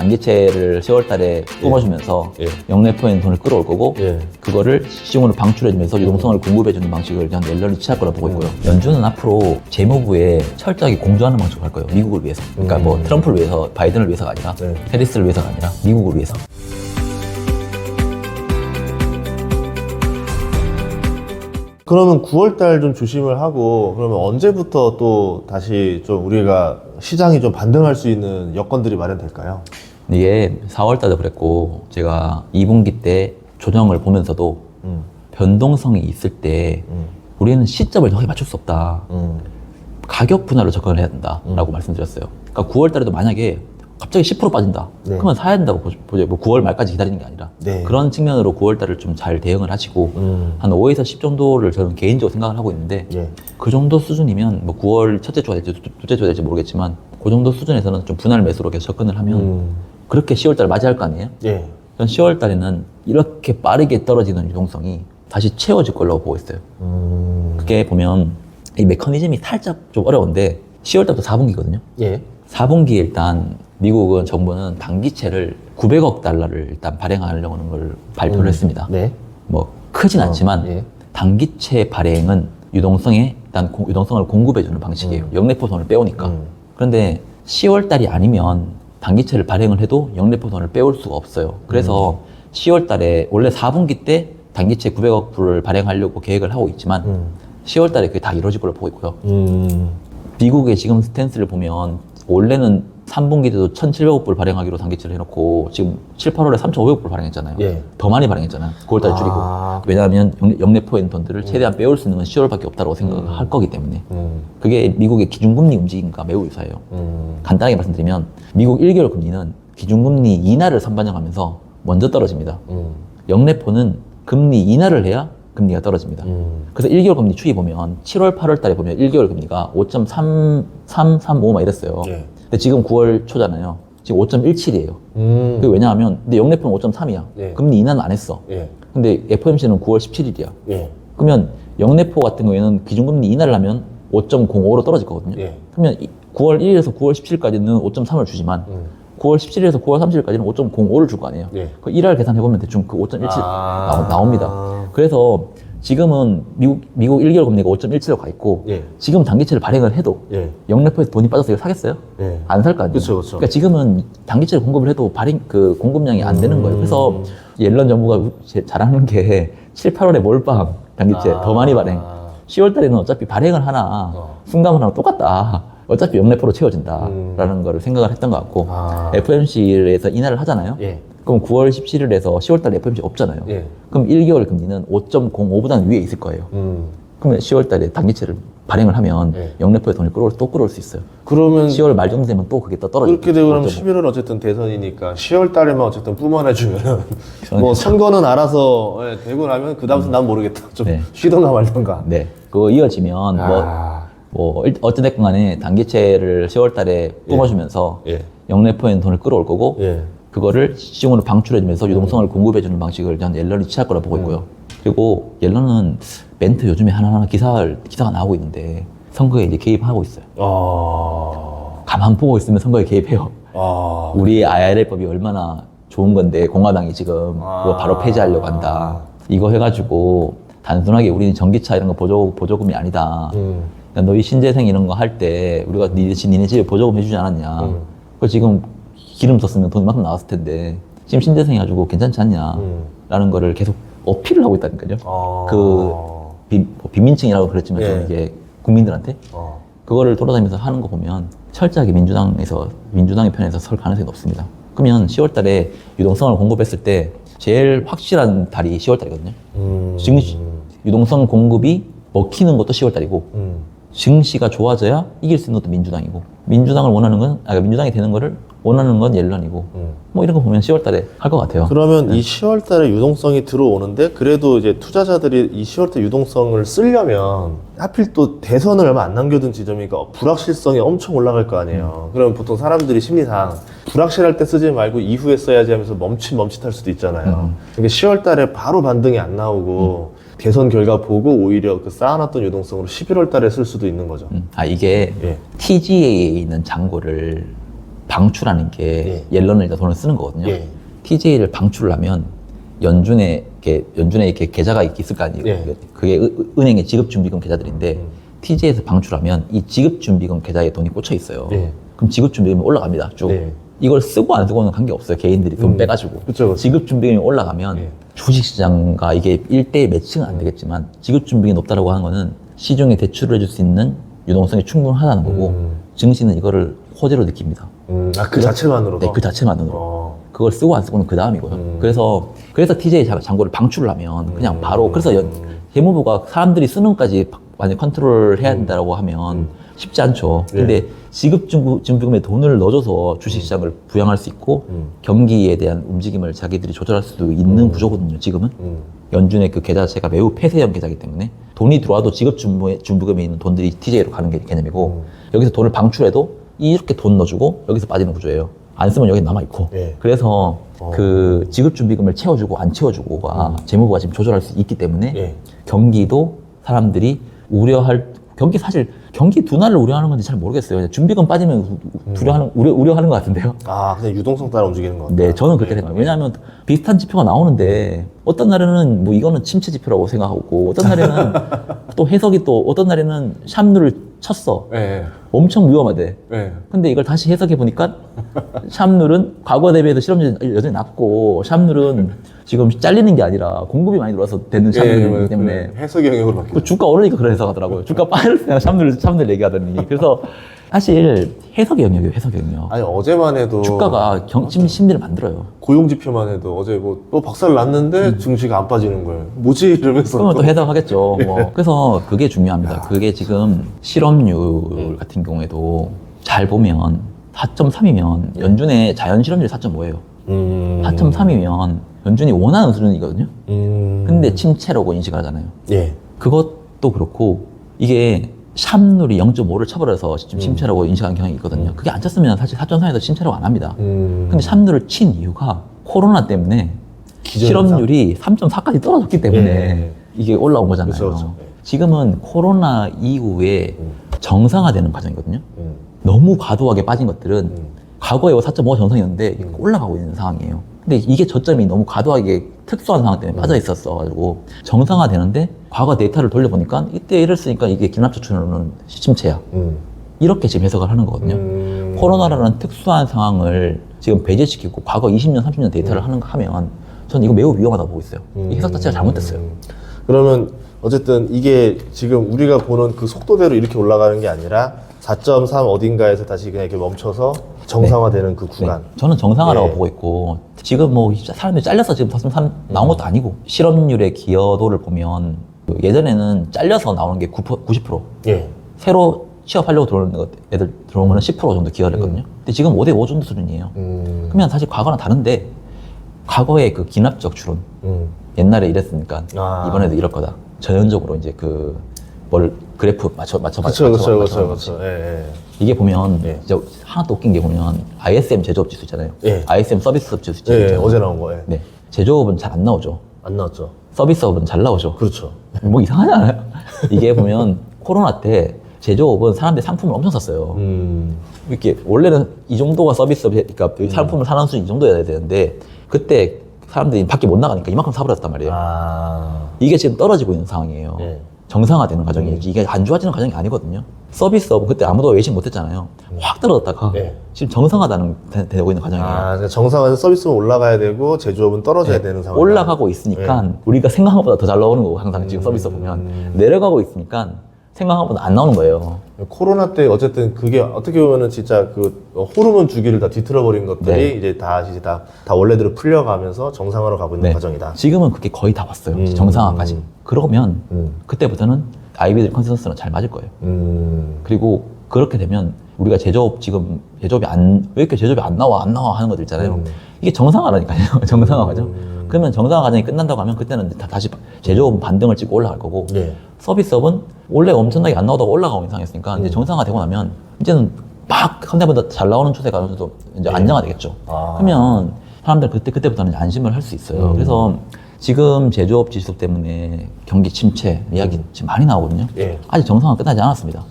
단기채를 10월 달에 뿜어주면서 예. 영래포에는 돈을 끌어올 거고 예. 그거를 시중으로 방출해주면서 유동성을 공급해주는 방식을 전 옐런이 취할 거라 보고 있고요. 연준은 앞으로 재무부에 철저하게 공조하는 방식으로 할 거예요. 미국을 위해서. 그러니까 뭐 트럼프를 위해서, 바이든을 위해서가 아니라 네. 해리스를 위해서가 아니라 미국을 위해서. 그러면 9월달 좀 조심을 하고, 그러면 언제부터 또 다시 좀 우리가 시장이 좀 반등할 수 있는 여건들이 마련될까요? 이게 4월 달도 그랬고 제가 2분기 때 조정을 보면서도 변동성이 있을 때 우리는 시점을 정확히 맞출 수 없다. 가격 분할로 접근을 해야 된다라고 말씀드렸어요. 그러니까 9월 달에도 만약에 갑자기 10% 빠진다. 네. 그러면 사야 된다고 보죠. 뭐 9월 말까지 기다리는 게 아니라. 네. 그런 측면으로 9월 달을 좀 잘 대응을 하시고 한 5에서 10 정도를 저는 개인적으로 생각을 하고 있는데 예. 그 정도 수준이면 뭐 9월 첫째 주가 될지 둘째 주가 될지 모르겠지만 그 정도 수준에서는 좀 분할 매수로 계속 접근을 하면 그렇게 10월 달을 맞이할 거 아니에요? 예. 전 10월 달에는 이렇게 빠르게 떨어지는 유동성이 다시 채워질 걸로 보고 있어요. 그게 보면 이 메커니즘이 살짝 좀 어려운데 10월 달부터 4분기거든요. 예. 4분기에 일단 미국은 정부는 단기채를 900억 달러를 일단 발행하려고 하는 걸 발표를 했습니다. 네. 뭐 크진 않지만 예. 단기채 발행은 유동성에 일단 유동성을 공급해주는 방식이에요. 영래포선을 빼오니까. 그런데 10월 달이 아니면 단기채를 발행을 해도 영래포선을 빼올 수가 없어요. 그래서 10월 달에 원래 4분기 때 단기채 900억 불을 발행하려고 계획을 하고 있지만 10월 달에 그게 다 이루어질 걸로 보고 있고요. 미국의 지금 스탠스를 보면 원래는 3분기 때도 1,700억 불 발행하기로 단기채를 해놓고 지금 7, 8월에 3,500억 불 발행했잖아요. 예. 더 많이 발행했잖아요. 9월달에 줄이고. 왜냐하면 영래포엔 돈들을 최대한 빼올 수 있는 건 10월밖에 없다고 생각할 거기 때문에. 그게 미국의 기준금리 움직임과 매우 유사해요. 간단하게 말씀드리면 미국 1개월 금리는 기준금리 인하를 선반영하면서 먼저 떨어집니다. 영래포는 금리 인하를 해야 금리가 떨어집니다. 그래서 1개월 금리 추이 보면 7월, 8월 달에 보면 1개월 금리가 5.3335 막 이랬어요. 예. 근데 지금 9월 초잖아요. 지금 5.17이에요. 그게 왜냐하면 근데 영래포는 5.3이야. 예. 금리 인하는 안 했어. 예. 근데 FOMC는 9월 17일이야. 예. 그러면 영래포 같은 경우에는 기준금리 인하를 하면 5.05로 떨어질 거거든요. 예. 그러면 9월 1일에서 9월 17일까지는 5.3을 주지만 9월 17일에서 9월 30일까지는 5.05를 줄 거 아니에요. 예. 그 1할 계산해보면 대충 그 5.17 나옵니다. 그래서 지금은 미국 1개월 금리가 5.17로 가 있고 예. 지금 단기채를 발행을 해도 예. 영래포에서 돈이 빠져서 이거 사겠어요? 예. 안 살 거 아니에요. 그쵸, 그쵸. 그러니까 지금은 단기채를 공급을 해도 그 공급량이 안 되는 거예요. 그래서 옐런 정부가 잘하는 게 7, 8월에 몰빵 단기채 더 많이 발행. 10월 달에는 어차피 발행을 하나 순감을 하나 똑같다. 어차피 영래포로 채워진다라는 거를 생각을 했던 것 같고 FOMC에서 인하를 하잖아요. 예. 그럼 9월 17일에서 10월 달에 FOMC 없잖아요. 예. 그럼 1개월 금리는 5.05보다는 위에 있을 거예요. 그러면 10월 달에 단기채를 발행을 하면 예. 영래포의 돈을 또 끌어올 수 있어요. 그러면 10월 말 정도 되면 또 그게 또 떨어져요. 그렇게 되고 그러면 11월 어쨌든 대선이니까 10월 달에만 어쨌든 뿜어내주면 뭐 선거는 알아서 되고 나면 그 다음부터 난 모르겠다. 좀 네. 쉬던가 말던가. 네. 그거 이어지면 어쨌든 간에 단기채를 10월 달에 뿜어주면서 예. 영래포엔 돈을 끌어올 거고 예. 그거를 시중으로 방출해주면서 유동성을 공급해주는 방식을 전 옐런이 취할 거라 보고 있고요. 그리고 옐런은 멘트 요즘에 하나하나 기사가 나오고 있는데 선거에 이제 개입하고 있어요. 가만 보고 있으면 선거에 개입해요. 우리 IRL법이 얼마나 좋은 건데 공화당이 지금 그거 바로 폐지하려고 한다. 이거 해가지고 단순하게 우리는 전기차 이런 거 보조금이 아니다. 그러니까 너희 신재생 이런 거 할 때 우리가 니네 집에 보조금 해주지 않았냐. 그 지금 기름 썼으면 돈 이만큼 나왔을 텐데 지금 신재생 해가지고 괜찮지 않냐. 라는 거를 계속 어필을 하고 있다니까요. 빈민층이라고 그랬지만 좀 이게 국민들한테 그거를 돌아다니면서 하는 거 보면 철저하게 민주당의 편에서 설 가능성이 높습니다. 그러면 10월 달에 유동성을 공급했을 때 제일 확실한 달이 10월 달이거든요. 유동성 공급이 먹히는 것도 10월 달이고 증시가 좋아져야 이길 수 있는 것도 민주당이고 민주당이 되는 거를 원하는 건 옐런이고 뭐 이런 거 보면 10월 달에 할 것 같아요. 그러면 이 10월 달에 유동성이 들어오는데 그래도 이제 투자자들이 이 10월 달 유동성을 쓰려면 하필 또 대선을 얼마 안 남겨둔 지점이니까 불확실성이 엄청 올라갈 거 아니에요. 그러면 보통 사람들이 심리상 불확실할 때 쓰지 말고 이후에 써야지 하면서 멈칫할 수도 있잖아요. 그러니까 10월 달에 바로 반등이 안 나오고 대선 결과 보고 오히려 그 쌓아놨던 유동성으로 11월 달에 쓸 수도 있는 거죠. 이게 예. TGA에 있는 잔고를 방출하는 게 옐런을 일단 돈을 쓰는 거거든요. 예. TJ를 방출을 하면 연준에 이렇게 계좌가 있을 거 아니에요. 예. 그게 은행의 지급준비금 계좌들인데 TJ에서 방출하면 이 지급준비금 계좌에 돈이 꽂혀 있어요. 예. 그럼 지급준비금이 올라갑니다. 쭉. 예. 이걸 쓰고 안 쓰고는 관계없어요. 개인들이 돈 빼가지고. 그쵸. 지급준비금이 올라가면 예. 주식시장과 이게 1대1 매칭은 안 되겠지만 지급준비금이 높다고 하는 거는 시중에 대출을 해줄 수 있는 유동성이 충분하다는 거고 증시는 이거를 호재로 느낍니다. 그 자체만으로도? 네, 그 자체만으로. 그걸 쓰고 안 쓰고는 그 다음이고요. 그래서 TJ 잔고를 방출을 하면 그냥 바로 그래서 재무부가 사람들이 쓰는 것까지 완전 컨트롤 해야 된다고 하면 쉽지 않죠. 근데 지급준비금에 돈을 넣어줘서 주식시장을 부양할 수 있고 경기에 대한 움직임을 자기들이 조절할 수도 있는 구조거든요. 지금은 연준의 그 계좌 자체가 매우 폐쇄형 계좌이기 때문에 돈이 들어와도 지급준비금에 있는 돈들이 TJ로 가는 게 개념이고 여기서 돈을 방출해도 이렇게 돈 넣어주고 여기서 빠지는 구조예요. 안 쓰면 여기 남아있고. 그래서 그 지급준비금을 채워주고 안 채워주고가 재무부가 지금 조절할 수 있기 때문에 경기도 사람들이 사실 경기 둔화를 우려하는 건지 잘 모르겠어요. 준비금 빠지면 우려하는 것 같은데요. 아, 그냥 유동성 따라 움직이는 것 같아요. 네, 저는 그렇게 생각해요. 왜냐하면 비슷한 지표가 나오는데 어떤 날에는 뭐 이거는 침체 지표라고 생각하고 어떤 날에는 또 해석이 또 어떤 날에는 샴누를 쳤어. 네. 엄청 위험하대. 네. 근데 이걸 다시 해석해 보니까 샴누는 과거 대비해서 실업률이 여전히 낮고 샴누는 지금 잘리는 게 아니라 공급이 많이 들어와서 되는 샴누이기 때문에 해석의 영역으로 바뀌어요. 그 주가 오르니까 그런 해석하더라고요. 주가 빠질 때 샴누를 얘기하더니 그래서 사실 해석의 영역이에요. 해석의 영역. 아니 어제만 해도 주가가 심리를 만들어요. 고용 지표만 해도 어제 뭐 또 박살 났는데 증시가 안 빠지는 거예요. 뭐지 이러면서 그러면 또 해석하겠죠. 뭐. 그래서 그게 중요합니다. 그게 지금 실업률 같은 경우에도 잘 보면 4.3이면 연준의 자연 실업률이 4.5예요. 4.3이면 연준이 원하는 수준이거든요. 근데 침체라고 인식을 하잖아요. 예. 그것도 그렇고 이게 샴누리 0.5를 쳐버려서 지금 침체라고 인식하는 경향이 있거든요. 그게 안 쳤으면 사실 4.3에서 침체라고 안 합니다. 근데 샴누를 친 이유가 코로나 때문에 실업률이 3.4까지 떨어졌기 때문에 이게 올라온 거잖아요. 그렇죠. 지금은 코로나 이후에 정상화되는 과정이거든요. 너무 과도하게 빠진 것들은 과거에 4.5가 정상이었는데 올라가고 있는 상황이에요. 근데 이게 저점이 너무 과도하게 특수한 상황 때문에 빠져 있었어가지고 정상화되는데 과거 데이터를 돌려보니까 이때 이랬으니까 이게 기납저축률은 침체야. 이렇게 지금 해석을 하는 거거든요. 코로나라는 특수한 상황을 지금 배제시키고 과거 20년, 30년 데이터를 하면 저는 이거 매우 위험하다고 보고 있어요. 이 해석 자체가 잘못됐어요. 그러면 어쨌든 이게 지금 우리가 보는 그 속도대로 이렇게 올라가는 게 아니라 4.3 어딘가에서 다시 그냥 이렇게 멈춰서 정상화되는 그 구간. 네. 저는 정상화라고 예. 보고 있고 지금 뭐 사람들이 잘려서 지금 4.3 나온 것도 아니고 실업률의 기여도를 보면 예전에는 잘려서 나오는 게 90%. 예. 새로 취업하려고 들어오는 애들 들어오면 10% 정도 기여를 했거든요. 근데 지금 5대5 정도 수준이에요. 그러면 사실 과거랑 다른데 과거의 그 기납적 추론 옛날에 이랬으니까 이번에도 이럴 거다. 전형적으로 이제 그래프 맞춰. 그렇죠. 예. 이게 보면 예. 진짜 하나 또 웃긴 게 보면 ISM 제조업 지수 있잖아요. 예. ISM 서비스업 지수 예, 있잖아요. 어제 나온 거. 예. 네. 제조업은 잘 안 나오죠. 안 나왔죠. 서비스업은 잘 나오죠. 그렇죠. 뭐 이상하지 않아요? 이게 보면 코로나 때 제조업은 사람들이 상품을 엄청 샀어요. 이렇게 원래는 이 정도가 서비스업, 그러니까 상품을 사는 수준이 이 정도여야 되는데 그때 사람들이 밖에 못 나가니까 이만큼 사버렸단 말이에요. 이게 지금 떨어지고 있는 상황이에요. 예. 정상화되는 과정이지 이게 안 좋아지는 과정이 아니거든요. 서비스업은 그때 아무도 예측 못했잖아요. 확 떨어졌다가 네. 지금 정상화되는 되고 있는 과정이에요. 그러니까 정상화에서 서비스는 올라가야 되고 제조업은 떨어져야 네. 되는 상황. 올라가고 있으니까 우리가 생각한 것보다 더 잘 나오는 거고 항상 지금 서비스 보면 내려가고 있으니까 생각한 것보다 안 나오는 거예요. 코로나 때 어쨌든 그게 어떻게 보면은 진짜 그 호르몬 주기를 다 뒤틀어버린 것들이 네. 이제 다 원래대로 풀려가면서 정상화로 가고 있는 네. 과정이다. 지금은 그게 거의 다 왔어요. 정상화까지. 그러면 그때부터는 아이비들 컨센서스는 잘 맞을 거예요. 그리고 그렇게 되면 우리가 지금 왜 이렇게 제조업이 안 나와 하는 것들 있잖아요. 이게 정상화라니까요. 정상화 과정. 그러면 정상화 과정이 끝난다고 하면 그때는 다시 제조업은 반등을 찍고 올라갈 거고 네. 서비스업은 원래 엄청나게 안 나오다가 올라가고 있는 상황이었으니까 이제 정상화되고 나면 이제는 막 현대보다 잘 나오는 추세가 어느 정도 이제 안정화되겠죠. 그러면 사람들 그때부터는 이제 안심을 할 수 있어요. 그래서 지금 제조업 지수 때문에 경기 침체 이야기 지금 많이 나오거든요. 예. 아직 정상화 끝나지 않았습니다.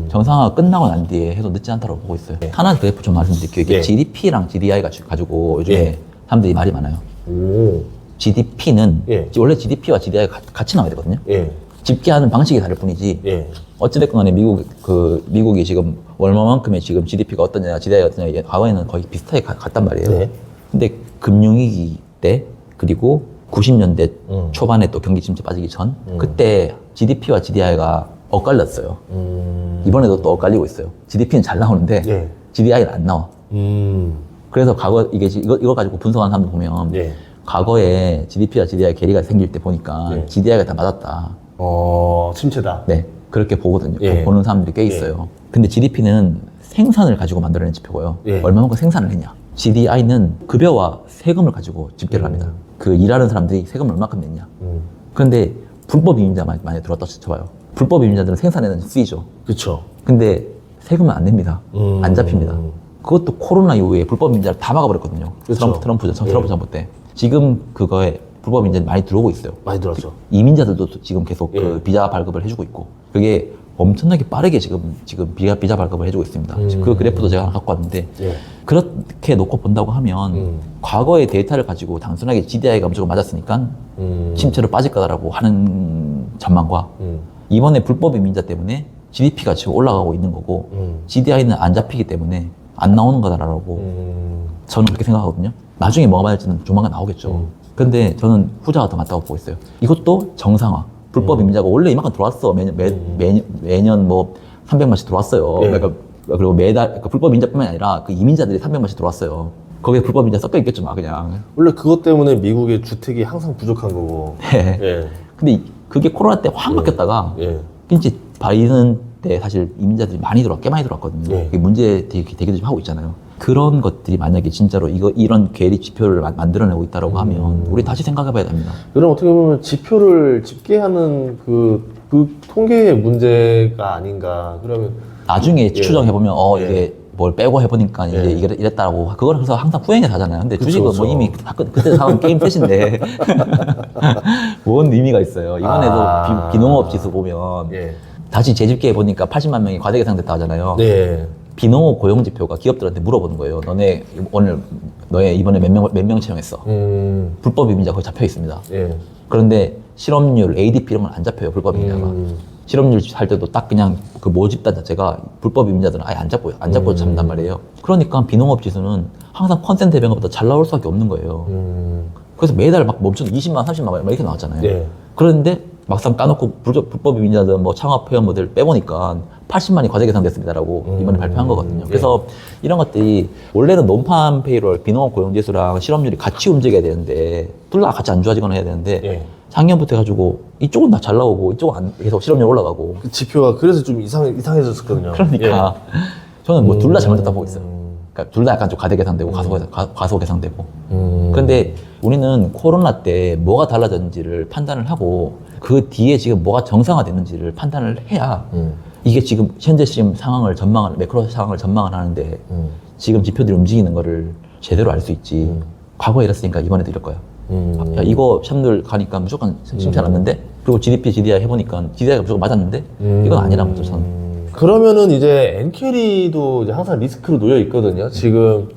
정상화 끝나고 난 뒤에 해도 늦지 않다고 보고 있어요. 하나 그래프 좀 말씀드릴게요. 이게 예. GDP랑 GDI 가지고 요즘에 예. 사람들이 말이 많아요. 오. GDP는 예. 원래 GDP와 GDI가 같이 나와야 되거든요. 예. 집계하는 방식이 다를 뿐이지. 예. 어찌됐건 간에 미국이 지금 얼마만큼의 지금 GDP가 어떠냐, GDI가 어떠냐, 과거에는 거의 비슷하게 갔단 말이에요. 네. 근데 금융위기 때, 그리고 90년대 초반에 또 경기 침체 빠지기 전, 그때 GDP와 GDI가 엇갈렸어요. 이번에도 또 엇갈리고 있어요. GDP는 잘 나오는데, 예. GDI는 안 나와. 그래서 이거 가지고 분석하는 사람들 보면, 예. 과거에 GDP와 GDI 괴리가 생길 때 보니까, 예. GDI가 다 맞았다. 침체다. 네, 그렇게 보거든요. 예. 보는 사람들이 꽤 있어요. 근데 GDP는 생산을 가지고 만들어낸 지표고요. 예. 얼마만큼 생산을 했냐. GDI는 급여와 세금을 가지고 집계를 합니다. 그 일하는 사람들이 세금을 얼마큼 냈냐. 그런데 불법 이민자 많이 들어왔다 쳐봐요. 불법 이민자들은 생산에는 쓰이죠. 그쵸. 근데 세금은 안 냅니다. 안 잡힙니다. 그것도 코로나 이후에 불법 이민자를 다 막아버렸거든요. 그쵸. 트럼프 정부 때. 지금 그거에 불법 이민자들이 많이 들어오고 있어요. 많이 들었죠. 이민자들도 지금 계속 예. 그 비자 발급을 해주고 있고, 그게 엄청나게 빠르게 지금 비자 발급을 해주고 있습니다. 그 그래프도 제가 하나 갖고 왔는데, 예. 그렇게 놓고 본다고 하면 과거의 데이터를 가지고 단순하게 GDI가 무조건 맞았으니까 침체로 빠질 거다라고 하는 전망과 이번에 불법 이민자 때문에 GDP가 지금 올라가고 있는 거고 GDI는 안 잡히기 때문에 안 나오는 거다라고 저는 그렇게 생각하거든요. 나중에 뭐가 맞을지는 조만간 나오겠죠. 근데 저는 후자가 더 맞다고 보고 있어요. 이것도 정상화. 불법 이민자가 원래 이만큼 들어왔어. 매년 뭐 300만씩 들어왔어요. 예. 그러니까 그리고 매달 그러니까 불법 이민자뿐만 아니라 그 이민자들이 300만씩 들어왔어요. 거기에 불법 이민자 섞여 있겠죠, 막 그냥. 원래 그것 때문에 미국의 주택이 항상 부족한 거고. 네. 예. 근데 그게 코로나 때 확 바뀌었다가 예. 진짜 바이든 때 사실 이민자들이 꽤 많이 들어왔거든요. 예. 그게 문제 되기도 지금 하고 있잖아요. 그런 것들이 만약에 진짜로 이런 괴리 지표를 만들어내고 있다고 하면 우리 다시 생각해봐야 됩니다. 그럼 어떻게 보면 지표를 집계하는 그 통계의 문제가 아닌가. 그러면 나중에 예. 추정해보면 예. 이게 뭘 빼고 해보니까 예. 이제 이랬다고 그걸 그래서 항상 후행해 가잖아요. 근데 그쵸, 주식은 그쵸. 뭐 이미 그때 사온 게임 셋인데 뭔 의미가 있어요. 이번에도 비농업 지수 보면 예. 다시 재집계해 보니까 80만 명이 과대 계상됐다 하잖아요. 네. 비농업 고용 지표가 기업들한테 물어보는 거예요. 너네 이번에 몇 명 채용했어? 불법 이민자 거기 잡혀 있습니다. 예. 그런데 실업률, ADP 이런 건 안 잡혀요. 불법 이민자가. 실업률 할 때도 딱 그냥 그 모집단 자체가 불법 이민자들은 아예 안 잡고 잡는단 말이에요. 그러니까 비농업 지수는 항상 컨센트 대변보다 잘 나올 수밖에 없는 거예요. 그래서 매달 막 멈춰서 20만, 30만 막 이렇게 나왔잖아요. 네. 그런데 막상 까놓고 불법 이민자들 뭐 창업 회원모델 빼보니까 80만이 과세 계산됐습니다라고 이번에 발표한 거거든요. 그래서 이런 것들이 원래는 논판 페이롤, 비농업 고용지수랑 실업률이 같이 움직여야 되는데 둘 다 같이 안 좋아지거나 해야 되는데 예. 작년부터 해가지고 이쪽은 다 잘 나오고 이쪽은 계속 실업률 올라가고 그 지표가 그래서 좀 이상해졌었거든요. 그러니까 저는 뭐 둘 다 잘못됐다 보고 있어요. 그러니까 둘 다 약간 좀 과대 계산되고 과소 계산되고. 그런데 우리는 코로나 때 뭐가 달라졌는지를 판단을 하고 그 뒤에 지금 뭐가 정상화됐는지를 판단을 해야 이게 지금 현재 지금 매크로 상황을 전망을 하는데 지금 지표들이 움직이는 거를 제대로 알 수 있지. 과거에 이랬으니까 이번에도 이럴 거야. 야, 이거 샵들 가니까 무조건 심치 않았는데 그리고 GDP, GDI 해보니까 GDI가 무조건 맞았는데 이건 아니라고 또 저는. 그러면은 이제 엔캐리도 이제 항상 리스크로 놓여 있거든요. 지금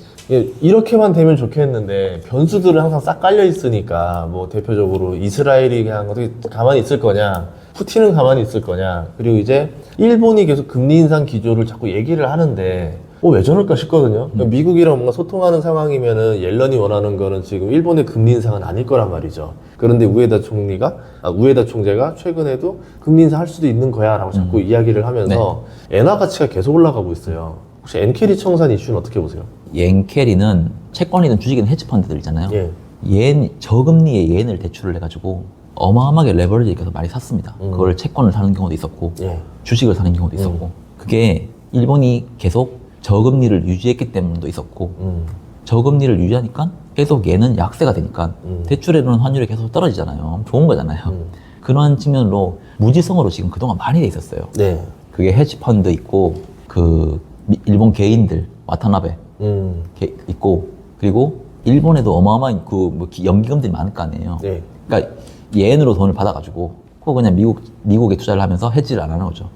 이렇게만 되면 좋겠는데 변수들은 항상 싹 깔려 있으니까 뭐 대표적으로 이스라엘이 그냥 어떻게 가만히 있을 거냐, 푸틴은 가만히 있을 거냐, 그리고 이제 일본이 계속 금리 인상 기조를 자꾸 얘기를 하는데 왜 저럴까 싶거든요. 그러니까 미국이랑 뭔가 소통하는 상황이면은 옐런이 원하는 거는 지금 일본의 금리 인상은 아닐 거란 말이죠. 그런데 우에다 총재가 최근에도 금리 인상할 수도 있는 거야라고 자꾸 이야기를 하면서 엔화 가치가 계속 올라가고 있어요. 혹시 엔캐리 청산 이슈는 어떻게 보세요? 엔캐리는 채권이든 주식이든 헤지펀드들 있잖아요. 예. 저금리의 예엔을 대출을 해가지고 어마어마하게 레버리지 계속 많이 샀습니다. 그걸 채권을 사는 경우도 있었고 예. 주식을 사는 경우도 있었고 그게 일본이 계속 저금리를 유지했기 때문도 있었고 저금리를 유지하니까 계속 얘는 약세가 되니까 대출해놓은 환율이 계속 떨어지잖아요. 좋은 거잖아요. 그런 측면으로 무지성으로 지금 그동안 많이 돼 있었어요. 네. 그게 헤지펀드 있고 일본 개인들 와타나베 있고 그리고 일본에도 어마어마한 연기금들이 많을 거 아니에요. 네. 그러니까 예엔으로 돈을 받아가지고 그거 그냥 미국에 투자를 하면서 해지를 안 하는 거죠.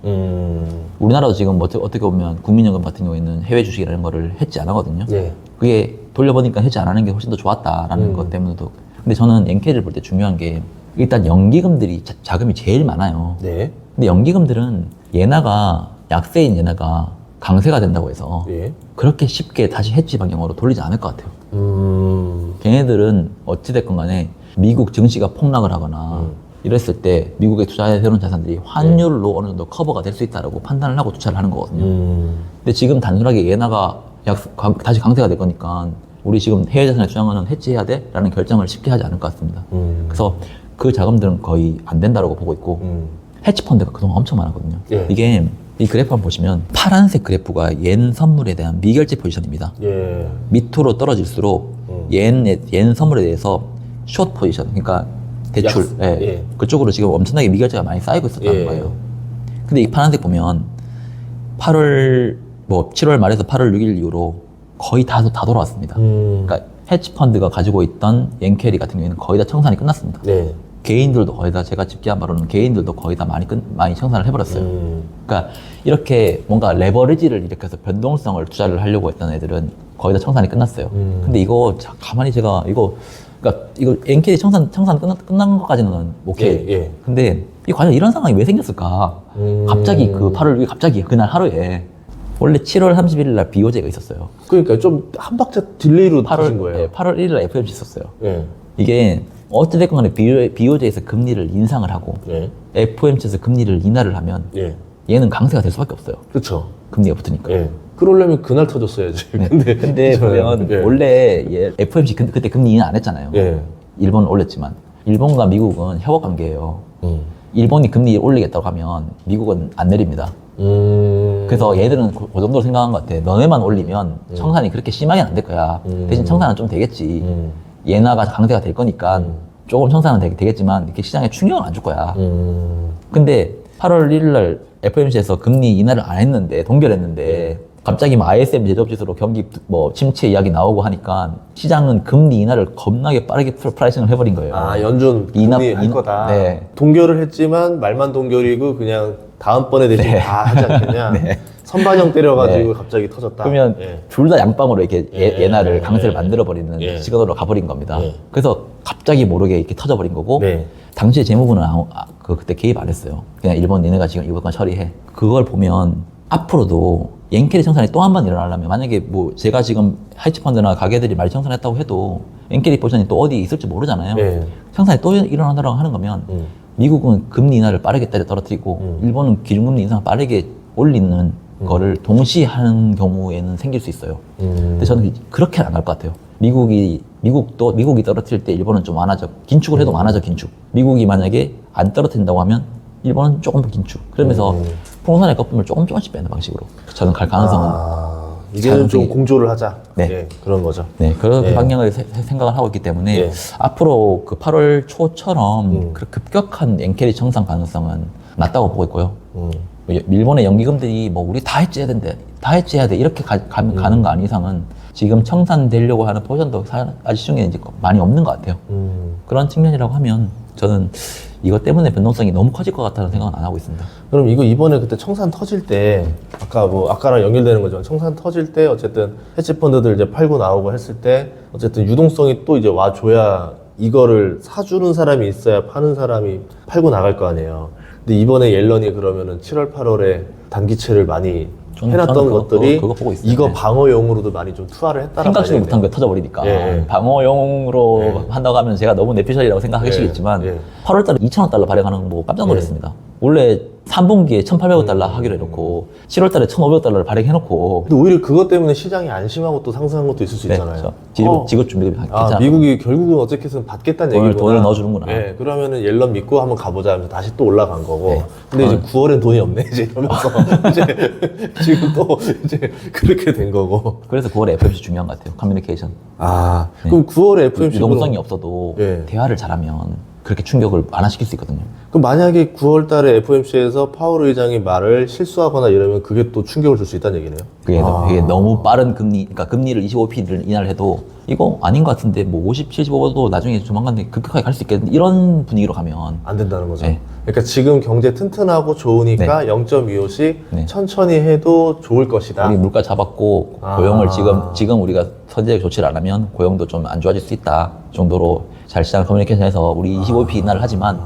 우리나라도 지금 뭐 어떻게 보면 국민연금 같은 경우에는 해외 주식이라는 거를 해지 안 하거든요. 예. 그게 돌려보니까 해지 안 하는 게 훨씬 더 좋았다라는 것 때문에도. 근데 저는 엔캐리를 볼 때 중요한 게 일단 연기금들이 자금이 제일 많아요. 네. 근데 연기금들은 예나가 약세인 예나가 강세가 된다고 해서 예. 그렇게 쉽게 다시 해지 방향으로 돌리지 않을 것 같아요. 걔네들은 어찌됐건 간에 미국 증시가 폭락을 하거나 이랬을 때 미국에 투자해놓은 자산들이 환율로 어느 정도 커버가 될 수 있다라고 판단을 하고 투자를 하는 거거든요. 근데 지금 단순하게 예나가 다시 강세가 될 거니까 우리 지금 해외 자산에 투자하는 해지해야 돼? 라는 결정을 쉽게 하지 않을 것 같습니다. 그래서 그 자금들은 거의 안 된다라고 보고 있고 해치펀드가 그동안 엄청 많았거든요. 예. 이게 이 그래프 한번 보시면 파란색 그래프가 옌 선물에 대한 미결제 포지션입니다. 예. 밑으로 떨어질수록 옌 선물에 대해서 숏 포지션, 그러니까 대출, 예. 그쪽으로 지금 엄청나게 미결제가 많이 쌓이고 있었다는 예. 거예요. 근데 이 파란색 보면 7월 말에서 8월 6일 이후로 거의 다 돌아왔습니다. 그러니까 해치펀드가 가지고 있던 옌캐리 같은 경우에는 거의 다 청산이 끝났습니다. 네. 개인들도 거의 다 제가 집계한 바로는 개인들도 거의 다 많이 청산을 해버렸어요. 그러니까 이렇게 뭔가 레버리지를 일으켜서 변동성을 투자를 하려고 했던 애들은 거의 다 청산이 끝났어요. 근데 이거 가만히 제가 이거 엔캐리 청산 끝난 것까지는 오케이. 예. 근데 이 과연 이런 상황이 왜 생겼을까? 갑자기 그 8월 6일 갑자기 그날 하루에 원래 7월 31일 날 BOJ가 있었어요. 그러니까 좀 한 박자 딜레이로 터진 거예요. 네, 8월 1일 날 FOMC 있었어요. 예. 이게 어찌됐건 간에 BOJ에서 금리를 인상을 하고 예. FOMC에서 금리를 인하를 하면 예. 얘는 강세가 될 수밖에 없어요. 그렇죠. 금리가 붙으니까. 예. 그러려면 그날 터졌어야지. 네. 근데 보면 예. 원래 FOMC 그때 금리 인하 안 했잖아요. 예. 일본은 올렸지만 일본과 미국은 협업 관계예요. 일본이 금리 올리겠다고 하면 미국은 안 내립니다. 그래서 얘들은 그 정도로 생각한 것 같아. 너네만 올리면 청산이 그렇게 심하게 안 될 거야. 대신 청산은 좀 되겠지. 예나가 강세가 될 거니까 조금 청산은 되겠지만 이렇게 시장에 충격은 안 줄 거야. 근데 8월 1일 날 FOMC에서 금리 인하를 안 했는데 동결했는데 갑자기 뭐 ISM 제조업지수로 경기 뭐 침체 이야기 나오고 하니까 시장은 금리 인하를 겁나게 빠르게 프라이싱을 해버린 거예요. 아, 연준 금리 할 거다. 네. 동결을 했지만 말만 동결이고 그냥 다음번에 대신 네. 다 하지 않겠냐. 네. 선반영 때려가지고 갑자기 터졌다. 그러면 예. 둘 다 양방으로 이렇게 예나를 예. 강세를 예. 만들어버리는 예. 시그널로 가버린 겁니다. 예. 그래서 갑자기 모르게 이렇게 터져버린 거고 네. 당시에 재무부는 그때 개입 안 했어요. 그냥 얘네가 지금 이번 건 처리해. 그걸 보면 앞으로도 엔캐리 청산이 또 한 번 일어나려면 만약에 뭐 제가 지금 헤지펀드나 가게들이 많이 청산했다고 해도 엔캐리 포지션이 또 어디 있을지 모르잖아요. 네. 청산이 또 일어나더라고 하는 거면 미국은 금리 인하를 빠르게 떨어뜨리고 일본은 기준금리 인상을 빠르게 올리는 거를 동시에 하는 경우에는 생길 수 있어요. 근데 저는 그렇게는 안 할 것 같아요. 미국이 떨어뜨릴 때 일본은 좀 완화적, 긴축을 해도 완화적 긴축. 미국이 만약에 안 떨어뜨린다고 하면 일본은 조금 더 긴축. 그러면서 풍선의 거품을 조금씩 빼는 방식으로 저는 갈 가능성은 이제는 좀 공조를 하자. 네. 예, 그런 거죠. 네, 그런 네. 방향을 생각을 하고 있기 때문에 네. 앞으로 그 8월 초처럼 그 급격한 엔캐리 청산 가능성은 낮다고 보고 있고요. 일본의 연기금들이 뭐 우리 다 해지해야 돼 이렇게 가는 거 아닌 이상은 지금 청산되려고 하는 포지션도 아직 시중에 이제 많이 없는 것 같아요. 그런 측면이라고 하면 저는 이것 때문에 변동성이 너무 커질 것 같다는 생각은 안 하고 있습니다. 그럼 이거 이번에 그때 청산 터질 때 아까랑 연결되는 거죠. 청산 터질 때 어쨌든 헤지펀드들 이제 팔고 나오고 했을 때 어쨌든 유동성이 또 이제 와줘야 이거를 사주는 사람이 있어야 파는 사람이 팔고 나갈 거 아니에요. 근데 이번에 옐런이 그러면은 7월, 8월에 단기채를 많이 해놨던 것들이 그거 보고 있어요. 이거 네. 방어용으로도 많이 좀 투하를 했다는 생각지도 못한 게 터져버리니까 예. 방어용으로 한다고 하면 제가 너무 내피셜이라고 생각하시겠지만 예. 8월달에 2,000원 발행하는 거 보고 깜짝 놀랐습니다. 원래 3분기에 1,800원 하기로 해놓고 7월달에 1,500원 발행해놓고 근데 오히려 그것 때문에 시장이 안심하고 또 상승한 것도 있을 수 있잖아요. 지급 준비금 괜찮아. 미국이 결국은 어떻게든 받겠다는 얘기구나. 돈을 넣어주는구나. 네, 그러면은 옐런 믿고 한번 가보자 하면서 다시 또 올라간 거고. 네. 근데 이제 9월엔 돈이 없네 이제 이러면서 이제 지금 또 이제 그렇게 된 거고. 그래서 9월에 FOMC 중요한 것 같아요. 커뮤니케이션. 그럼 9월에 FOMC 유동성이 없어도 예. 대화를 잘하면 그렇게 충격을 완화시킬 수 있거든요. 그럼 만약에 9월 달에 FOMC에서 파월 의장이 말을 실수하거나 이러면 그게 또 충격을 줄 수 있다는 얘기네요. 그게 너무 빠른 그러니까 금리를 25p를 인하를 해도 이거 아닌 것 같은데 뭐 50, 75도 나중에 조만간 급격하게 갈 수 있겠는데 이런 분위기로 가면 안 된다는 거죠. 네. 그러니까 지금 경제 튼튼하고 좋으니까 0.25씩 네. 천천히 해도 좋을 것이다. 우리 물가 잡았고 아. 고용을 지금 우리가 선제적 조치를 안 하면 고용도 좀 안 좋아질 수 있다 정도로 잘 시장 커뮤니케이션에서 우리 25p 인하를 하지만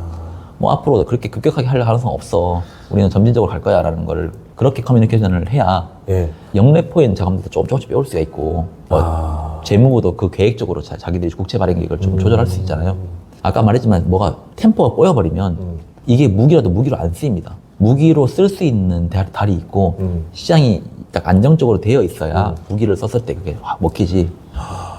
뭐 앞으로 그렇게 급격하게 할 가능성 없어. 우리는 점진적으로 갈 거야 라는 거를 그렇게 커뮤니케이션을 해야 예. 영래포인 자금도 조금씩 빼올 수가 있고 뭐 재무부도 그 계획적으로 자기들이 국채 발행 계획을 좀 조절할 수 있잖아요. 아까 말했지만 뭐가 템포가 꼬여버리면 이게 무기라도 무기로 안 쓰입니다. 무기로 쓸 수 있는 달이 있고 시장이 딱 안정적으로 되어 있어야 무기를 썼을 때 그게 확 먹히지.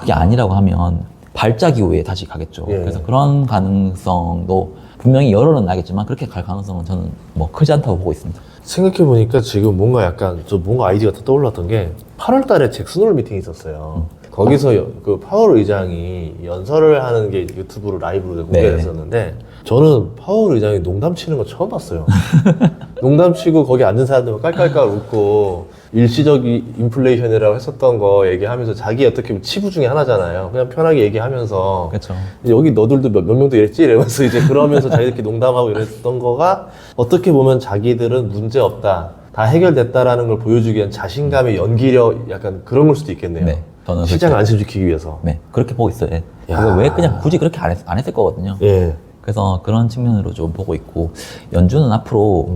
그게 아니라고 하면 발작이후에 다시 가겠죠. 예. 그래서 그런 가능성도 분명히 열어는 나겠지만 그렇게 갈 가능성은 저는 뭐 크지 않다고 보고 있습니다. 생각해보니까 지금 뭔가 약간 저 뭔가 아이디어가 딱 떠올랐던 게 8월 달에 잭슨홀 미팅이 있었어요. 거기서 그 파월 의장이 연설을 하는 게 유튜브로 라이브로 공개됐었는데 저는 파월 의장이 농담 치는 거 처음 봤어요. 농담 치고 거기 앉은 사람들 깔깔깔 웃고 일시적인 인플레이션이라고 했었던 거 얘기하면서 자기 어떻게 보면 치부 중에 하나잖아요. 그냥 편하게 얘기하면서 그렇죠. 여기 너들도 몇 명도 이랬지? 이러면서 이제 그러면서 자기들끼리 농담하고 이랬던 거가 어떻게 보면 자기들은 문제 없다. 다 해결됐다라는 걸 보여주기 위한 자신감의 연기력 약간 그런 걸 수도 있겠네요. 네, 저는 시장을 그렇게- 안심시키기 위해서. 네, 그렇게 보고 있어요. 예. 야. 그거 왜 그냥 굳이 그렇게 안 했을 거거든요. 예. 그래서 그런 측면으로 좀 보고 있고 연준은 앞으로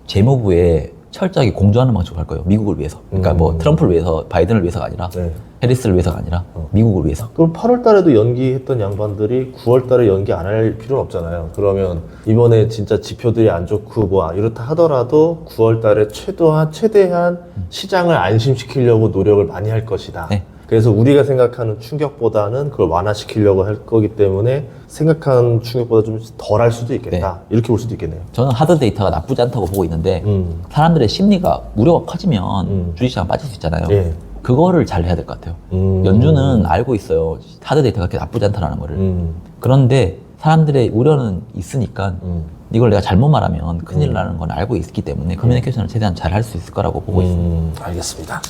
재무부에 철저하게 공조하는 방식으로 갈 거예요. 미국을 위해서. 그러니까 뭐 트럼프를 위해서, 바이든을 위해서가 아니라 네. 해리스를 위해서가 아니라 미국을 위해서. 그럼 8월 달에도 연기했던 양반들이 9월 달에 연기 안 할 필요는 없잖아요. 그러면 이번에 진짜 지표들이 안 좋고 뭐 이렇다 하더라도 9월 달에 최대한 시장을 안심시키려고 노력을 많이 할 것이다. 네. 그래서 우리가 생각하는 충격보다는 그걸 완화시키려고 할 거기 때문에 생각하는 충격보다 좀 덜 할 수도 있겠다. 이렇게 볼 수도 있겠네요. 저는 하드 데이터가 나쁘지 않다고 보고 있는데 사람들의 심리가 우려가 커지면 주식시장 빠질 수 있잖아요. 예. 그거를 잘 해야 될 것 같아요. 연준은 알고 있어요. 하드 데이터가 그렇게 나쁘지 않다는 거를. 그런데 사람들의 우려는 있으니까 이걸 내가 잘못 말하면 큰일 나는 건 알고 있기 때문에 커뮤니케이션을 최대한 잘 할 수 있을 거라고 보고 있습니다. 알겠습니다.